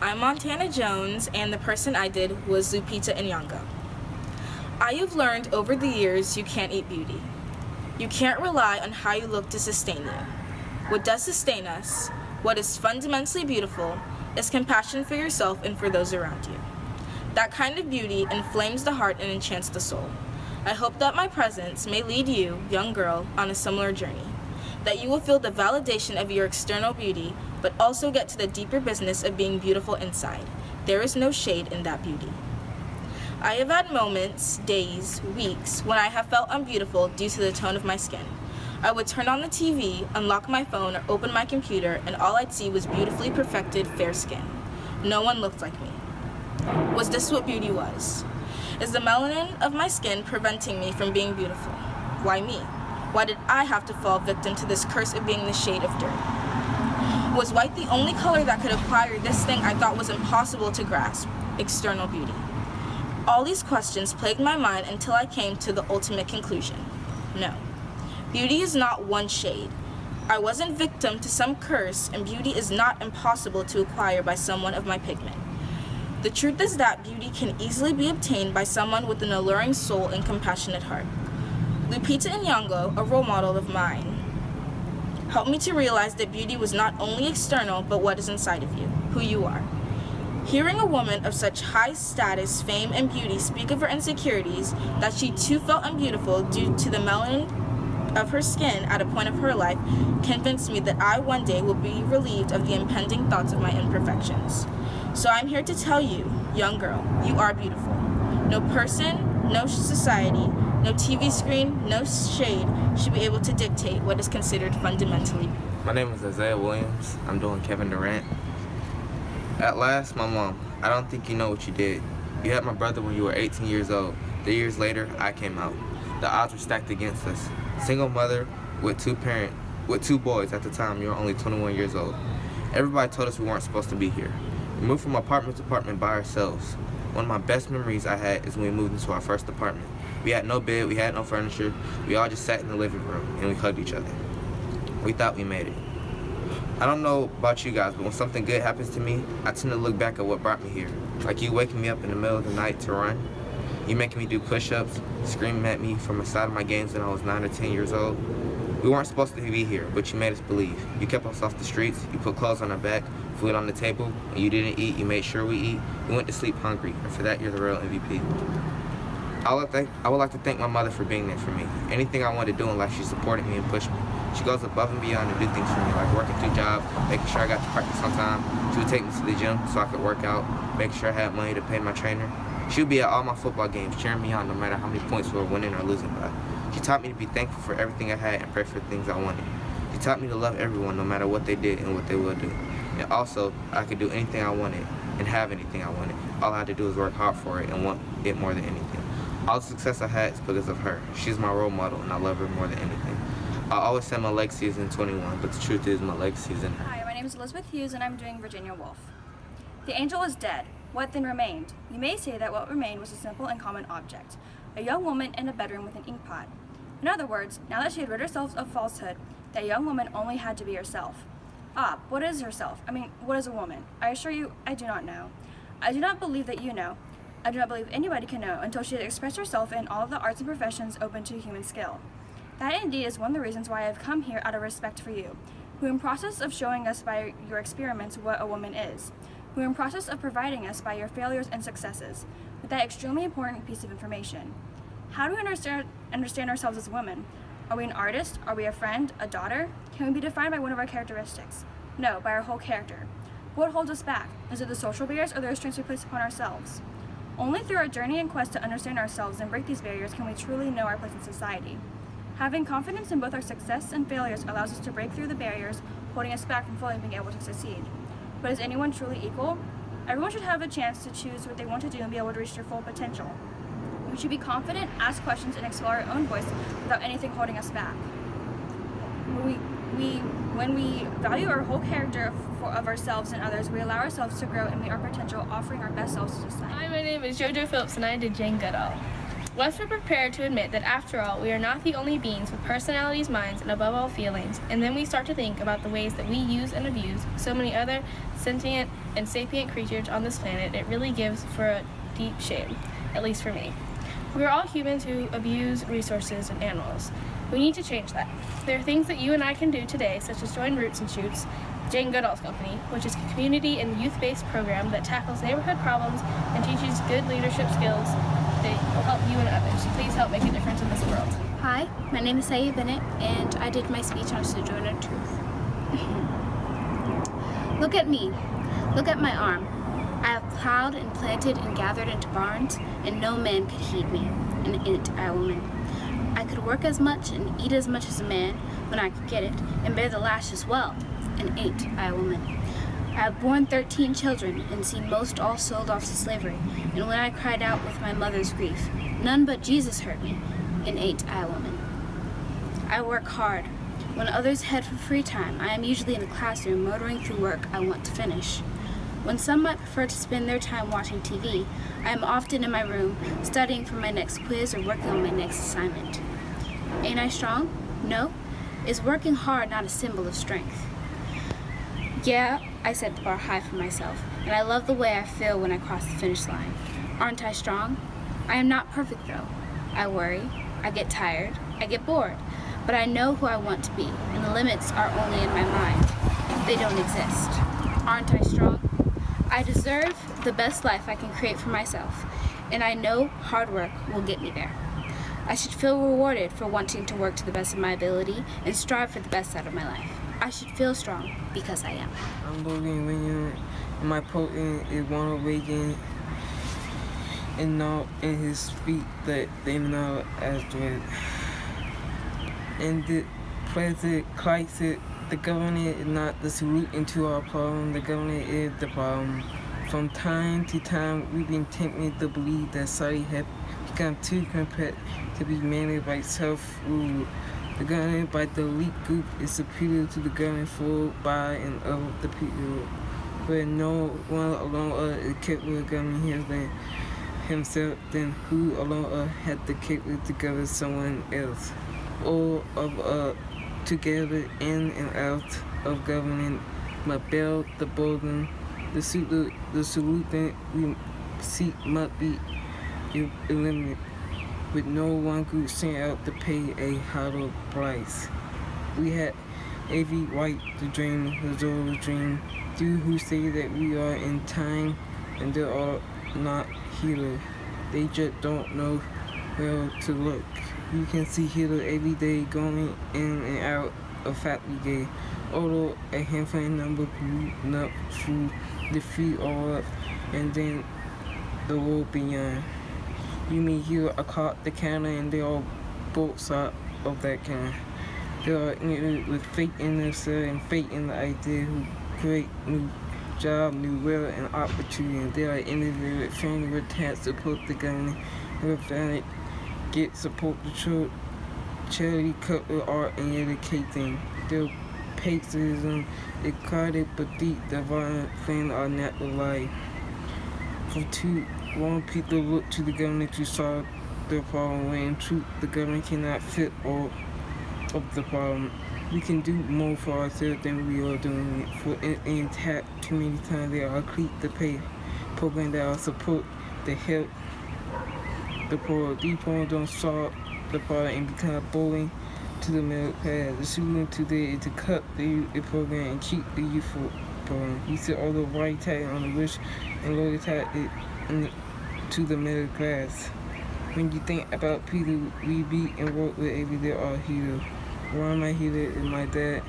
I'm Montana Jones, and the person I did was Lupita Nyong'o. I have learned over the years you can't eat beauty. You can't rely on how you look to sustain you. What does sustain us, what is fundamentally beautiful, is compassion for yourself and for those around you. That kind of beauty inflames the heart and enchants the soul. I hope that my presence may lead you, young girl, on a similar journey. That you will feel the validation of your external beauty, but also get to the deeper business of being beautiful inside. There is no shade in that beauty. I have had moments, days, weeks, when I have felt unbeautiful due to the tone of my skin. I would turn on the TV, unlock my phone, or open my computer, and all I'd see was beautifully perfected, fair skin. No one looked like me. Was this what beauty was? Is the melanin of my skin preventing me from being beautiful? Why me? Why did I have to fall victim to this curse of being the shade of dirt? Was white the only color that could acquire this thing I thought was impossible to grasp, external beauty? All these questions plagued my mind until I came to the ultimate conclusion. No. Beauty is not one shade. I wasn't victim to some curse, and beauty is not impossible to acquire by someone of my pigment. The truth is that beauty can easily be obtained by someone with an alluring soul and compassionate heart. Lupita Nyong'o, a role model of mine, helped me to realize that beauty was not only external, but what is inside of you, who you are. Hearing a woman of such high status, fame, and beauty speak of her insecurities, that she too felt unbeautiful due to the melanin of her skin at a point of her life, convinced me that I one day will be relieved of the impending thoughts of my imperfections. So I'm here to tell you, young girl, you are beautiful. No person, no society, no TV screen, no shade should be able to dictate what is considered fundamentally. My name is Isaiah Williams. I'm doing Kevin Durant. At last, my mom, I don't think you know what you did. You had my brother when you were 18 years old. 3 years later, I came out. The odds were stacked against us. Single mother with two boys at the time. You were only 21 years old. Everybody told us we weren't supposed to be here. We moved from apartment to apartment by ourselves. One of my best memories I had is when we moved into our first apartment. We had no bed, we had no furniture. We all just sat in the living room and we hugged each other. We thought we made it. I don't know about you guys, but when something good happens to me, I tend to look back at what brought me here. Like you waking me up in the middle of the night to run. You making me do push-ups, screaming at me from the side of my games when I was 9 or 10 years old. We weren't supposed to be here, but you made us believe. You kept us off the streets, you put clothes on our back, food on the table, and you didn't eat, you made sure we eat. We went to sleep hungry, and for that you're the real MVP. I would like to thank my mother for being there for me. Anything I wanted to do in life, she supported me and pushed me. She goes above and beyond to do things for me, like working 2 jobs, making sure I got to practice on time. She would take me to the gym so I could work out, making sure I had money to pay my trainer. She would be at all my football games, cheering me on no matter how many points we were winning or losing by. She taught me to be thankful for everything I had and pray for the things I wanted. She taught me to love everyone no matter what they did and what they will do. And also, I could do anything I wanted and have anything I wanted. All I had to do was work hard for it and want it more than anything. All the success I had is because of her. She's my role model and I love her more than anything. I always say my legacy is in 21, but the truth is my legacy is in her. Hi, my name is Elizabeth Hughes and I'm doing Virginia Woolf. The angel is dead. What then remained? You may say that what remained was a simple and common object, a young woman in a bedroom with an ink pot. In other words, now that she had rid herself of falsehood, that young woman only had to be herself. Ah, what is herself? What is a woman? I assure you, I do not know. I do not believe that you know. I do not believe anybody can know until she has expressed herself in all of the arts and professions open to human skill. That indeed is one of the reasons why I have come here out of respect for you, who in process of showing us by your experiments what a woman is, who are in process of providing us by your failures and successes with that extremely important piece of information. How do we understand ourselves as women? Are we an artist? Are we a friend? A daughter? Can we be defined by one of our characteristics? No, by our whole character. What holds us back? Is it the social barriers or the restraints we place upon ourselves? Only through our journey and quest to understand ourselves and break these barriers can we truly know our place in society. Having confidence in both our success and failures allows us to break through the barriers holding us back from fully being able to succeed. But is anyone truly equal? Everyone should have a chance to choose what they want to do and be able to reach their full potential. We should be confident, ask questions, and explore our own voice without anything holding us back. When we value our whole character of ourselves and others, we allow ourselves to grow and meet our potential, offering our best selves to society. Hi, my name is JoJo Phillips and I did Jane Goodall. Once we're prepared to admit that after all, we are not the only beings with personalities, minds, and above all feelings, and then we start to think about the ways that we use and abuse so many other sentient and sapient creatures on this planet, it really gives for a deep shame, at least for me. We are all humans who abuse resources and animals. We need to change that. There are things that you and I can do today, such as join Roots and Shoots, Jane Goodall's company, which is a community and youth-based program that tackles neighborhood problems and teaches good leadership skills that will help you and others. Please help make a difference in this world. Hi, my name is Saya Bennett, and I did my speech on Sojourner Truth. Look at me. Look at my arm. I have plowed and planted and gathered into barns, and no man could heed me, an int I woman. I could work as much and eat as much as a man when I could get it, and bear the lash as well, an ain't I woman. I have borne 13 children, and seen most all sold off to slavery, and when I cried out with my mother's grief, none but Jesus heard me, an ain't I woman. I work hard. When others head for free time, I am usually in the classroom motoring through work I want to finish. When some might prefer to spend their time watching TV, I am often in my room, studying for my next quiz or working on my next assignment. Ain't I strong? No? Is working hard not a symbol of strength? Yeah, I set the bar high for myself, and I love the way I feel when I cross the finish line. Aren't I strong? I am not perfect though. I worry, I get tired, I get bored, but I know who I want to be, and the limits are only in my mind. They don't exist. Aren't I strong? I deserve the best life I can create for myself, and I know hard work will get me there. I should feel rewarded for wanting to work to the best of my ability and strive for the best out of my life. I should feel strong because I am. I'm Logan Williams, and my potent is Ronald Reagan, and now in his speech that they know as dread. And the President Christ said, the government is not the solution to our problem, the government is the problem. From time to time, we've been tempted to believe that society has become too complex to be managed by self-rule. The government by the elite group is superior to the government for, by, and of the people. But no one alone is capable of governing himself, then who alone had the capability to govern someone else? All of us together in and out of government, but bear the burden. The solution we seek must be eliminated, with no one group sent out to pay a hollow price. We had every right to dream, the dream. Those who say that we are in time and they are not Hitler, they just don't know where to look. You can see Hitler every day going in and out of factory gate, although a handful number grew up through the free all up and then the world beyond. You may hear a caught the counter and they are both sides of that counter. They are in with faith in themselves and faith in the idea who create new job, new wealth and opportunity. They are individuals with family with tax support the government, with family get support the church, charity, culture, art and education. Their patriotism, the cardiac but deep, the violent thing are natural life. For too long, people look to the government to solve their problem, when in truth, the government cannot fit all of the problem. We can do more for ourselves than we are doing it. For intact, too many times they are clear to pay programs that are support the help the poor. These programs don't solve the problem and become bullying to the middle class. The solution today is to cut the program and keep the youthful program. He said all the right tax on the rich and lower tax to the middle class. When you think about people we beat and work with every day are healers. One of my healers is my dad,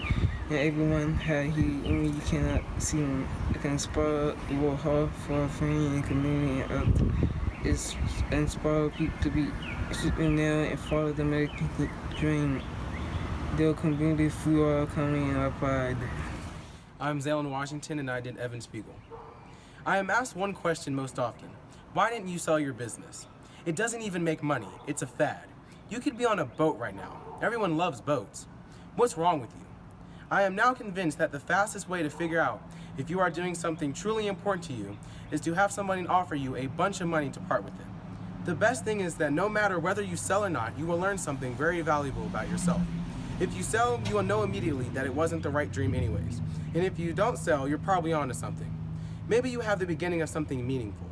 and everyone had healed, only you cannot see them. It can inspire the work hard for our family and community and others. It's inspire people to be sitting there and follow the American dream. Their community through our coming and our pride. I'm Zalen Washington and I did Evan Spiegel. I am asked one question most often. Why didn't you sell your business? It doesn't even make money. It's a fad. You could be on a boat right now. Everyone loves boats. What's wrong with you? I am now convinced that the fastest way to figure out if you are doing something truly important to you is to have somebody offer you a bunch of money to part with it. The best thing is that no matter whether you sell or not, you will learn something very valuable about yourself. If you sell, you will know immediately that it wasn't the right dream anyways. And if you don't sell, you're probably onto something. Maybe you have the beginning of something meaningful.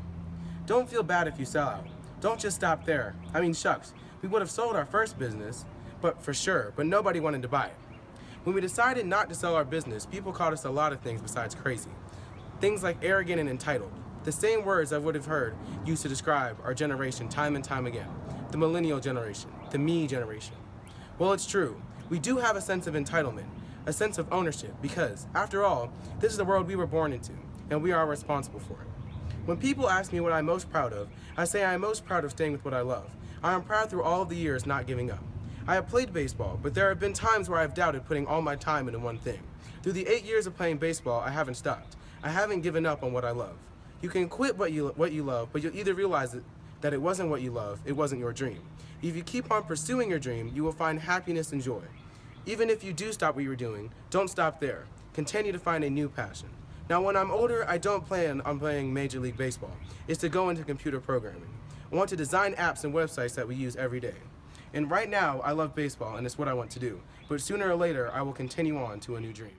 Don't feel bad if you sell out. Don't just stop there. I mean, shucks, we would have sold our first business, but nobody wanted to buy it. When we decided not to sell our business, people called us a lot of things besides crazy. Things like arrogant and entitled. The same words I would have heard used to describe our generation time and time again. The millennial generation, the me generation. Well, it's true. We do have a sense of entitlement, a sense of ownership, because, after all, this is the world we were born into, and we are responsible for it. When people ask me what I'm most proud of, I say I am most proud of staying with what I love. I am proud through all of the years not giving up. I have played baseball, but there have been times where I've doubted putting all my time into one thing. Through the 8 years of playing baseball, I haven't stopped. I haven't given up on what I love. You can quit what you love, but you'll either realize that it wasn't what you love, it wasn't your dream. If you keep on pursuing your dream, you will find happiness and joy. Even if you do stop what you're doing, don't stop there. Continue to find a new passion. Now, when I'm older, I don't plan on playing Major League Baseball. It's to go into computer programming. I want to design apps and websites that we use every day. And right now, I love baseball, and it's what I want to do. But sooner or later, I will continue on to a new dream.